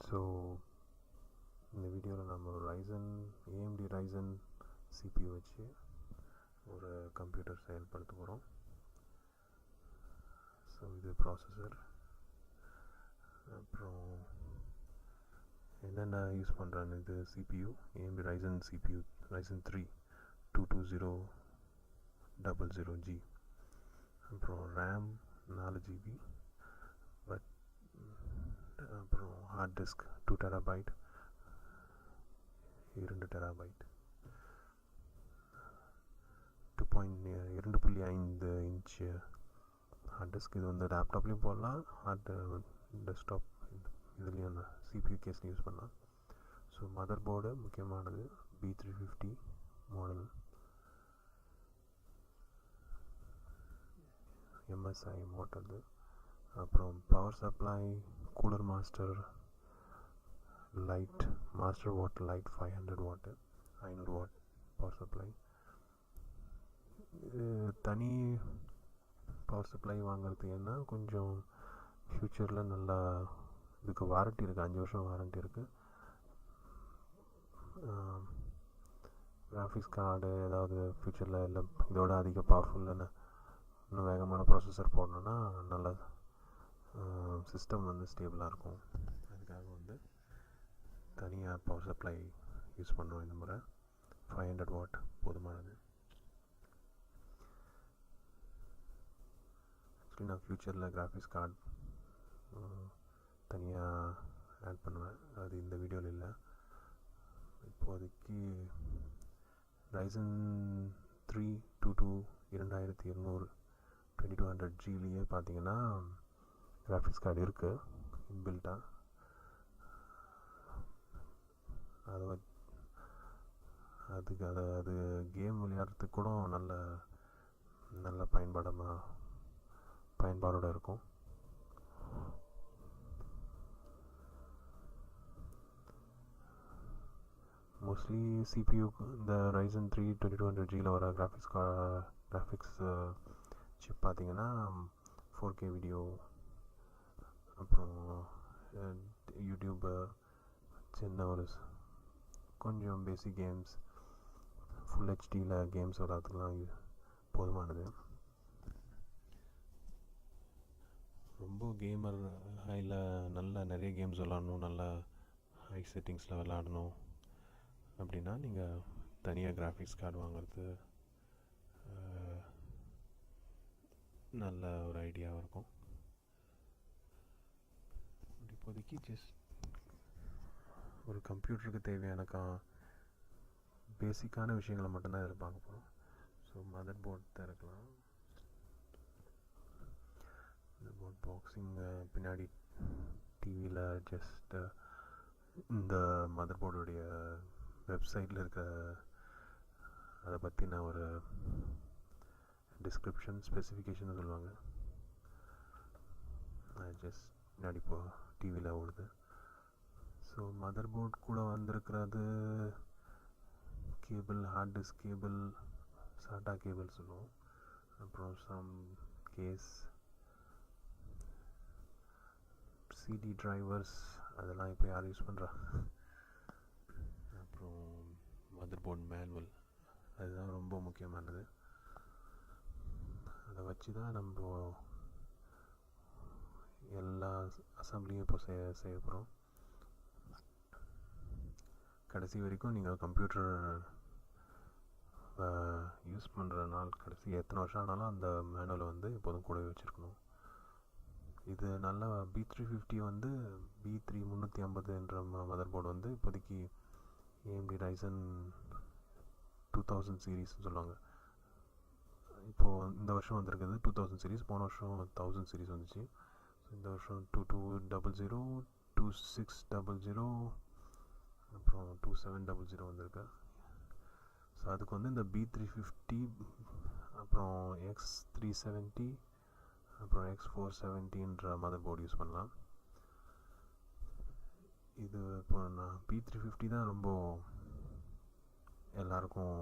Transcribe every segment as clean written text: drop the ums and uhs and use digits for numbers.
So இந்த வீடியோவில் நம்ம AMD Ryzen CPU வச்சு ஒரு கம்ப்யூட்டர் செயல்படுத்த போகிறோம். ஸோ இது ப்ராசஸர், அப்புறம் என்னென்ன யூஸ் பண்ணுறான்னு, இது CPU AMD Ryzen CPU Ryzen 3 22000G, அப்புறம் RAM 4GB, அப்புறம் hard disk 2TB 2TB 2.5 inch hard disk. இது வந்து லேப்டாப்லேயும் போடலாம், டெஸ்க்டாப் இதுலேயும் CPU கேஸ்லையும் யூஸ் பண்ணலாம். ஸோ மதர் போர்டு முக்கியமானது, B350 மாடல், MSI மாடல். அப்புறம் power supply cooler master light, master what light 500 watt power supply. இது தனி பவர் சப்ளை வாங்கிறது ஏன்னா கொஞ்சம் ஃப்யூச்சரில் நல்லா இதுக்கு வாரண்ட்டி இருக்குது, 5 வருஷம் வாரண்ட்டி இருக்குது. கிராஃபிக்ஸ் கார்டு ஏதாவது ஃப்யூச்சரில் இல்லை இதோட அதிக பவர்ஃபுல்லான இன்னும் வேகமான ப்ராசஸர் போடணுன்னா நல்ல சிஸ்டம் வந்து ஸ்டேபிளாக இருக்கும். அதுக்காக வந்து தனியாக பவர் சப்ளை யூஸ் பண்ணுவோம். இந்த முறை 500 வாட் போதுமானது. ஆக்சுவலி நான் ஃப்யூச்சரில் கிராஃபிக்ஸ் கார்டு தனியாக ஆட் பண்ணுவேன், அது இந்த வீடியோவில் இல்லை. இப்போதைக்கு Ryzen 3 2200 2200Gலேயே பார்த்தீங்கன்னா கிராஃபிக்ஸ் கார்டு இருக்குது இன்பில்ட்டாக. அது கேம் விளையாடுறதுக்கு கூட நல்ல பயன்பாடோடு இருக்கும். மோஸ்ட்லி சிபியூக்கு இந்த Ryzen 3 2200Gயில் வர கிராஃபிக்ஸ் சிப் பார்த்தீங்கன்னா 4K வீடியோ, அப்புறம் யூடியூப்பு, சின்ன ஒரு கொஞ்சம் பேசிக் கேம்ஸ், ஃபுல் ஹெச்டியில் கேம்ஸ் விளாட்றதுக்கெலாம் போதுமானது. ரொம்ப கேமர் ஹையில் நிறைய கேம்ஸ் விளாடணும், நல்லா ஹை செட்டிங்ஸில் விளாடணும் அப்படின்னா நீங்கள் தனியாக கிராஃபிக்ஸ் கார்டு வாங்குறது நல்ல ஒரு ஐடியாவாக இருக்கும். இப்போதைக்கு ஜஸ்ட் ஒரு கம்ப்யூட்டருக்கு தேவையான பேசிக்கான விஷயங்களை மட்டும்தான் இதில் பார்க்க போகிறோம். ஸோ மதர் போர்டு திறக்கலாம். இந்த போர்ட் பாக்ஸிங் பின்னாடி டிவியில் ஜஸ்ட் இந்த மதர் போர்டுடைய வெப்சைட்டில் இருக்க அதை பற்றின ஒரு டிஸ்கிரிப்ஷன் ஸ்பெசிஃபிகேஷன் சொல்லுவாங்க, ஜஸ்ட் முன்னாடி டிவியில் ஓடுது. ஸோ மதர் போர்ட் கூட வந்திருக்கிறது cable, hard disk cable, SATA cable சொல்லுவோம், அப்புறம் சம் கேஸ், சிடி டிரைவர்ஸ், அதெல்லாம் இப்போ யார் யூஸ் பண்ணுறா. அப்புறம் மதர் போர்ட் மேனுவல், அதுதான் ரொம்ப முக்கியமானது. அதை வச்சு தான் நம்ம எல்லா அசம்பிளியும் இப்போ செய்ய போகிறோம். கடைசி வரைக்கும் நீங்கள் கம்ப்யூட்டர் யூஸ் பண்ணுற நாள் கடைசி எத்தனை வருஷம் ஆனாலும் அந்த மேனுவலை வந்து எப்போதும் கூடவே வச்சுருக்கணும். இது நல்லா B350 வந்து B350என்ற மதர் போர்டு வந்து இப்போதைக்கு AMD Ryzen 2000 சீரீஸ்னு சொல்லுவாங்க. இப்போது இந்த வருஷம் வந்திருக்குது 2000 சீரீஸ், போன வருஷம் 1000 சீரீஸ் வந்துச்சு. இந்த வருஷம் 2200, 2600, அப்புறம் 2700 வந்திருக்கு. ஸோ அதுக்கு வந்து இந்த B350, அப்புறம் X370, அப்புறம் X470 மதர் போர்டு யூஸ் பண்ணலாம். இது இப்போ நான் B350 தான் ரொம்ப எல்லாருக்கும்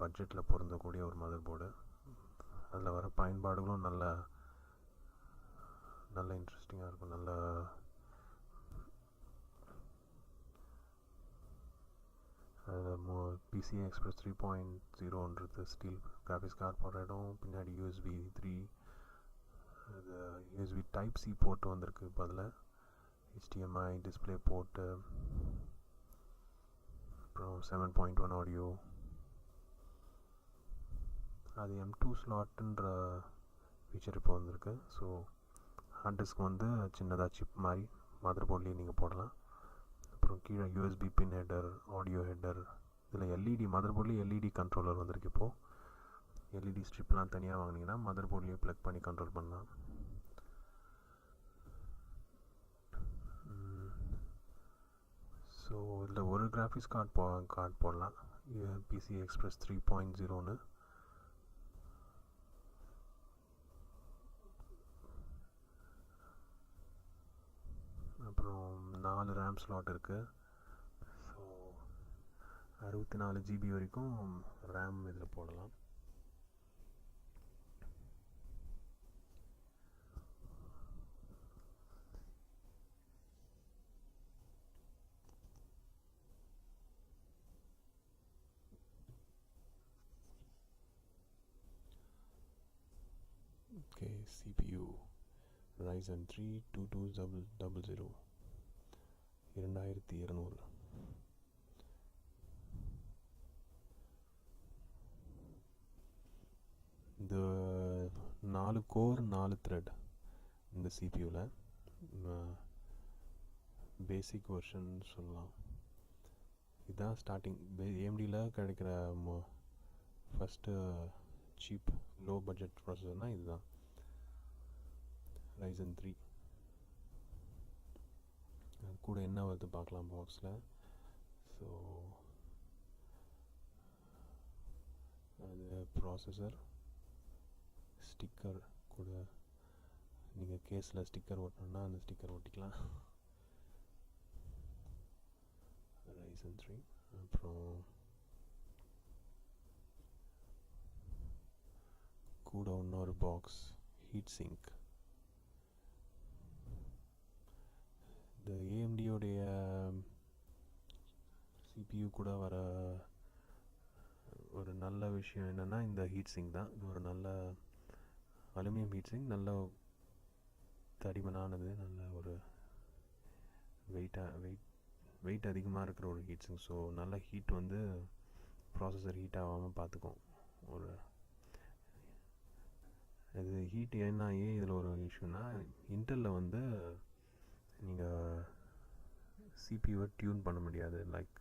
பட்ஜெட்டில் பொருந்தக்கூடிய ஒரு மதர் போர்டு. அதில் வர பயன்பாடுகளும் நல்ல இன்ட்ரெஸ்டிங்காக இருக்கும், நல்ல PCI Express 3.0ன்றது ஸ்டீல் கிராஃபிக்ஸ் கார்டு போடுற இடம். பின்னாடி USB 3, அது USB டைப் C போர்ட்டு வந்திருக்கு. இப்போ அதில் HDMI டிஸ்பிளே போர்ட்டு, அப்புறம் 7.1 ஆடியோ. அது M2 ஸ்லாட்டுன்ற ஃபீச்சர் இப்போ வந்திருக்கு. ஸோ ஹார்ட் டிஸ்க் வந்து சின்னதாக சிப் மாதிரி மதர் போர்ட்லேயே நீங்கள் போடலாம். அப்புறம் கீழே USB பின் ஹெட்டர், ஆடியோ ஹெட்டர். இதில் LED மதர் போர்ட்லேயே LED கண்ட்ரோலர் வந்திருக்கு. இப்போது LED ஸ்ட்ரிப்லாம் தனியாக வாங்கினீங்கன்னா மதர் போர்ட்லேயே ப்ளக் பண்ணி கண்ட்ரோல் பண்ணலாம். ஸோ இதில் ஒரு கிராஃபிக்ஸ் கார்டு போடலாம். PCI Express 3.0ன்னு. அப்புறம் 4 ரேம் ஸ்லாட் இருக்குது. ஸோ 64 GB வரைக்கும் ரேம் இதில் போடலாம். Okay, CPU Ryzen 3 2200 2200. இந்த 4 கோர் 4 த்ரெட் இந்த சிபியூவில் பேசிக் வெர்ஷன் சொல்லலாம். இதுதான் ஸ்டார்டிங். AMDயில் கிடைக்கிற ஃபஸ்ட்டு சீப் லோ பட்ஜெட் ப்ராசஸர்னால் இதுதான் Ryzen 3. கூட என்ன வருது பார்க்கலாம் பாக்ஸில். ஸோ அது ப்ராசஸர், ஸ்டிக்கர் கூட. நீங்கள் கேஸில் ஸ்டிக்கர் ஒட்டணுன்னா அந்த ஸ்டிக்கர் ஒட்டிக்கலாம். Ryzen 3. அப்புறம் கூட இன்னொரு பாக்ஸ் ஹீட் சிங்க். இந்த AMDயோடைய CPU கூட வர ஒரு நல்ல விஷயம் என்னென்னா இந்த ஹீட் சிங்க் தான். இது ஒரு நல்ல அலுமினியம் ஹீட் சிங்க், நல்ல தடிமனானது, நல்ல ஒரு வெயிட் அதிகமாக இருக்கிற ஒரு ஹீட் சிங்க். ஸோ நல்ல ஹீட் வந்து ப்ராசஸர் ஹீட் ஆகாமல் பார்த்துக்கும். ஒரு இது ஹீட் ஏன் இதில் ஒரு இஷ்யூனா, இன்டெல்லில் வந்து நீங்கள் சிபியூவை டியூன் பண்ண முடியாது. லைக்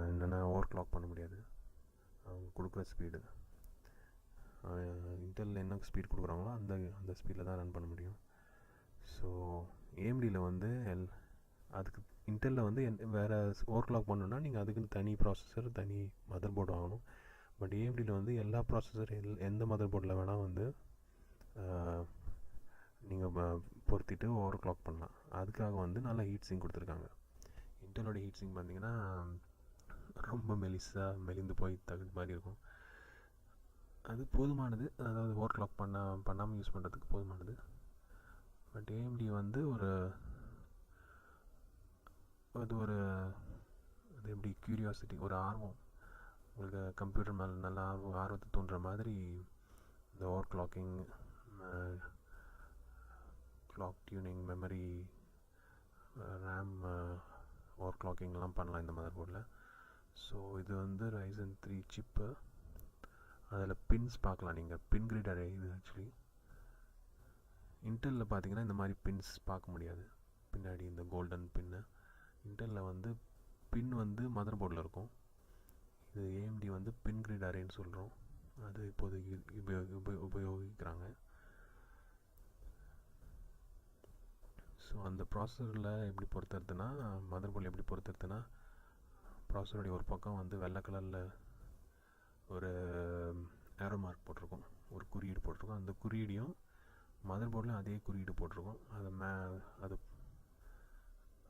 என்னென்னா ஓவர் கிளாக் பண்ண முடியாது. அவங்க கொடுக்குற ஸ்பீடு, இன்டெல்லில் என்ன ஸ்பீட் கொடுக்குறாங்களோ அந்த ஸ்பீடில் தான் ரன் பண்ண முடியும். ஸோ AMDயில் வந்து அதுக்கு இன்டெல்லில் வந்து வேறு ஓவர் கிளாக் பண்ணணுன்னா நீங்கள் அதுக்குன்னு தனி ப்ராசஸர், தனி மதர் போர்டு வாங்கணும். பட் AMDயில் வந்து எல்லா ப்ராசஸர் எந்த மதர் போர்டில் வேணால் வந்து நீங்கள் பொருத்திட்டு ஓவர் கிளாக் பண்ணலாம். அதுக்காக வந்து நல்லா ஹீட் சிங்க் கொடுத்துருக்காங்க. இன்டெலோட ஹீட் சிங்க் பார்த்திங்கன்னா ரொம்ப மெலிந்து போய் தகுதி மாதிரி இருக்கும். அது போதுமானது, அதாவது ஓவர் கிளாக் பண்ணாமல் யூஸ் பண்ணுறதுக்கு போதுமானது. பட் AMD வந்து அது எப்படி க்யூரியாசிட்டி, ஒரு ஆர்வம், உங்களுக்கு கம்ப்யூட்டர் மேலே நல்ல ஆர்வத்தை தூண்டுற மாதிரி இந்த overclocking, clock tuning, memory, RAM over கிளாக்கிங்லாம் பண்ணலாம் இந்த மதர் போர்டில். ஸோ இது வந்து Ryzen 3 சிப்பு. அதில் பின்ஸ் பார்க்கலாம் நீங்கள். பின் கிரிட் அரே இது ஆக்சுவலி. இன்டெல்லில் பார்த்தீங்கன்னா இந்த மாதிரி பின்ஸ் பார்க்க முடியாது. பின்னாடி இந்த கோல்டன் பின்னு. இன்டெல்லில் வந்து பின் வந்து மதர் போர்டில் இருக்கும். இது AMD வந்து பின் கிரிட் அரேன்னு சொல்கிறோம். அது இப்போதைக்கு உபயோகிக்கிறாங்க. ஸோ அந்த ப்ராசஸரில் எப்படி பொறுத்துறதுனா, மதர் போர்டில் எப்படி பொறுத்துறதுனா, ப்ராசஸருடைய ஒரு பக்கம் வந்து வெள்ளை கலரில் ஒரு ஏரோ மார்க் போட்டிருக்கோம், ஒரு குறியீடு போட்டிருக்கோம். அந்த குறியீடையும் மதர் போர்டில் அதே குறியீடு போட்டிருக்கோம்.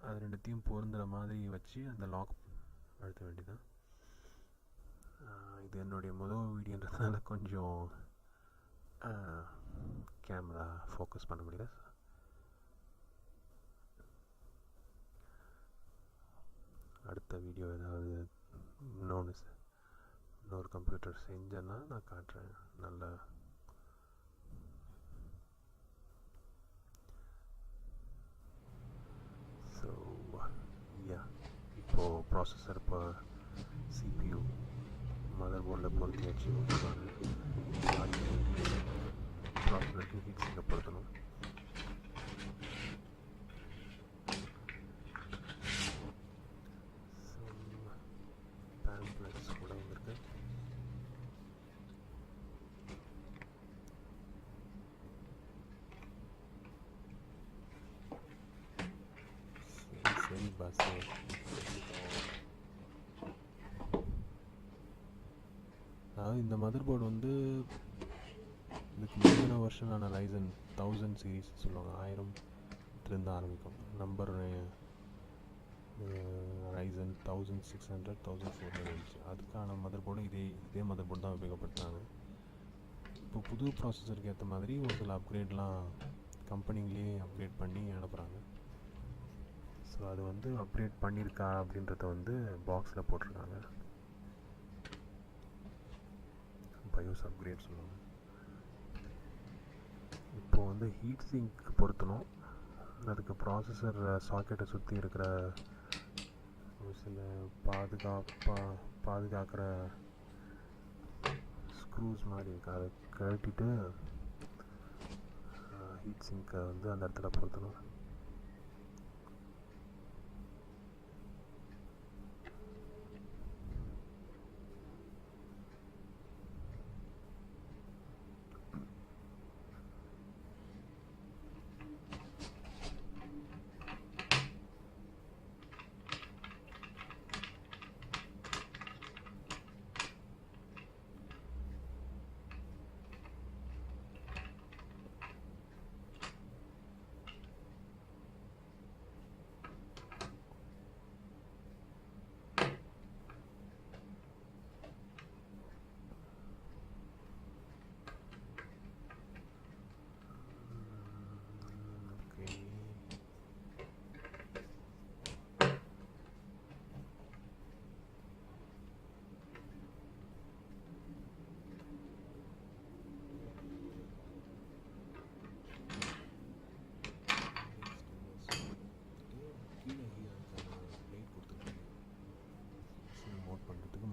அது ரெண்டுத்தையும் பொருந்துகிற மாதிரி வச்சு அந்த லாக் அழுத்த வேண்டியதான். இது என்னுடைய முதல் வீடியோன்றதுனால கொஞ்சம் கேமரா ஃபோக்கஸ் பண்ண முடியல. அடுத்த வீடியோ ஏதாவது இன்னொரு கம்ப்யூட்டர் செஞ்சேன்னா நான் காட்டுறேன். நல்ல ஸோ யா இப்போது ப்ராசஸர் இப்போ CPU மதர் போர்டில் பொருத்தியாச்சு. ப்ராசஸருக்கு ஹீட் சிங்கை பொருத்தணும். பேம்ப்ளெட்ஸ் கூட வந்திருக்கு. சரி பாஸ், அதாவது இந்த மதர் போர்டு வந்து இதுக்கு முந்தின வருஷனான ரைசன் 1000 சீரீஸ் சொல்லுவாங்க. 1000லேருந்து ஆரம்பிக்கும் நம்பர். ரைசன் 1600 1400 இருந்துச்சு. அதுக்கான மதர் போர்டு இதே மதர் போர்டு தான் உபயோகப்படுத்துனாங்க. இப்போ புது ப்ராசஸருக்கு ஏற்ற மாதிரி ஒரு சில அப்கிரேட்லாம் கம்பெனிங்களே அப்கிரேட் பண்ணி அனுப்புகிறாங்க. ஸோ அது வந்து அப்கிரேட் பண்ணியிருக்கா அப்படின்றத வந்து பாக்ஸில் போட்டிருக்காங்க. பயோஸ் அப்கிரேட் சொல்லுவாங்க. இப்போது வந்து ஹீட் சிங்க் பொருத்தணும். அதுக்கு ப்ராசஸர் சாக்கெட்டை சுற்றி இருக்கிற ஒரு சில பாதுகாக்கிற ஸ்க்ரூஸ் மாதிரி இருக்குது. அதை கழட்டிட்டு ஹீட் சிங்கை வந்து அந்த இடத்துல பொருத்தணும்.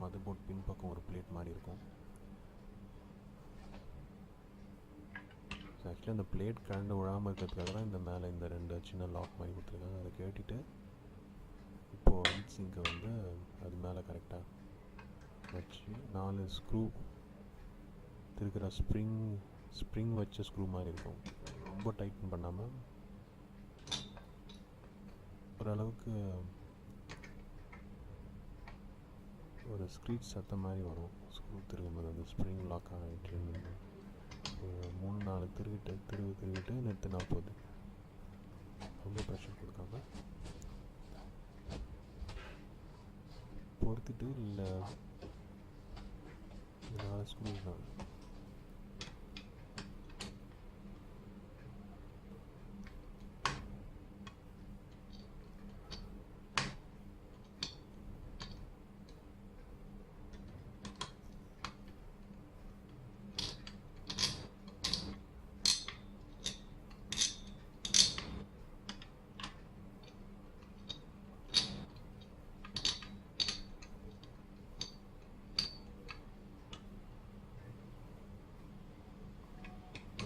மதர் போர்ட் பின்பக்கம் ஒரு பிளேட் மாதிரி இருக்கும். ஆக்சுவலி அந்த பிளேட் கரண்டு விழாமல் இருக்கிறதுக்காக தான் இந்த மேலே இந்த 2 சின்ன லாக் மாதிரி கொடுத்துருக்காங்க. அதை கேட்டுட்டு இப்போது ஹீட் சிங்கை வந்து அது மேலே கரெக்டாக வச்சு 4 ஸ்க்ரூ திருக்கிற ஸ்ப்ரிங் வச்ச ஸ்க்ரூ மாதிரி இருக்கும். ரொம்ப டைட்டன் பண்ணாமல் ஓரளவுக்கு ஒரு ஸ்க்ரீச் சத்தம் மாதிரி வரும். ஸ்க்ரூ திருகும்போது அந்த ஸ்ப்ரிங் லாக் ஆகிட்டு 3-4 திருவிட்டு நிறுத்தினா போகுது. ரொம்ப ப்ரெஷர் கொடுக்காம பொறுத்துட்டு இல்லை 4 ஸ்க்ரூ தான்.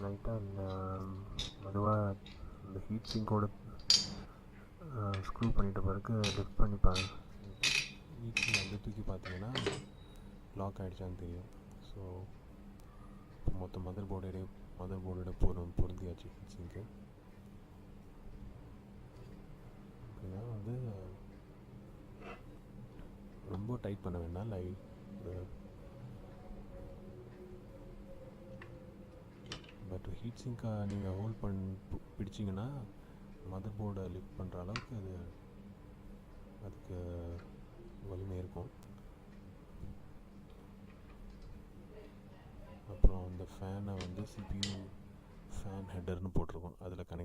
லைட்டாக மெதுவாக இந்த ஹீட் சிங்கோட ஸ்க்ரூ பண்ணிட்ட பிறகு லிஃப்ட் பண்ணிப்பாங்க. ஹீட் சிங் அப்படியே தூக்கி பார்த்தீங்கன்னா லாக் ஆகிடுச்சான்னு தெரியும். ஸோ மொத்த மதர் போர்டோட பொருந்தியாச்சு ஹீட் சிங்க்கு. அப்படின்னா வந்து ரொம்ப டைட் பண்ண வேண்டாம். பட் ஹீட் சிங்கை நீங்கள் ஹோல்ட் பிடிச்சிங்கன்னா மதர் போர்டை லிஃப்ட் பண்ணுற அளவுக்கு அதுக்கு வலிமை இருக்கும். அப்புறம் அந்த ஃபேனை வந்து CPU ஃபேன் ஹெட்டர்னு போட்டிருக்கோம். அதில் கனெக்ட்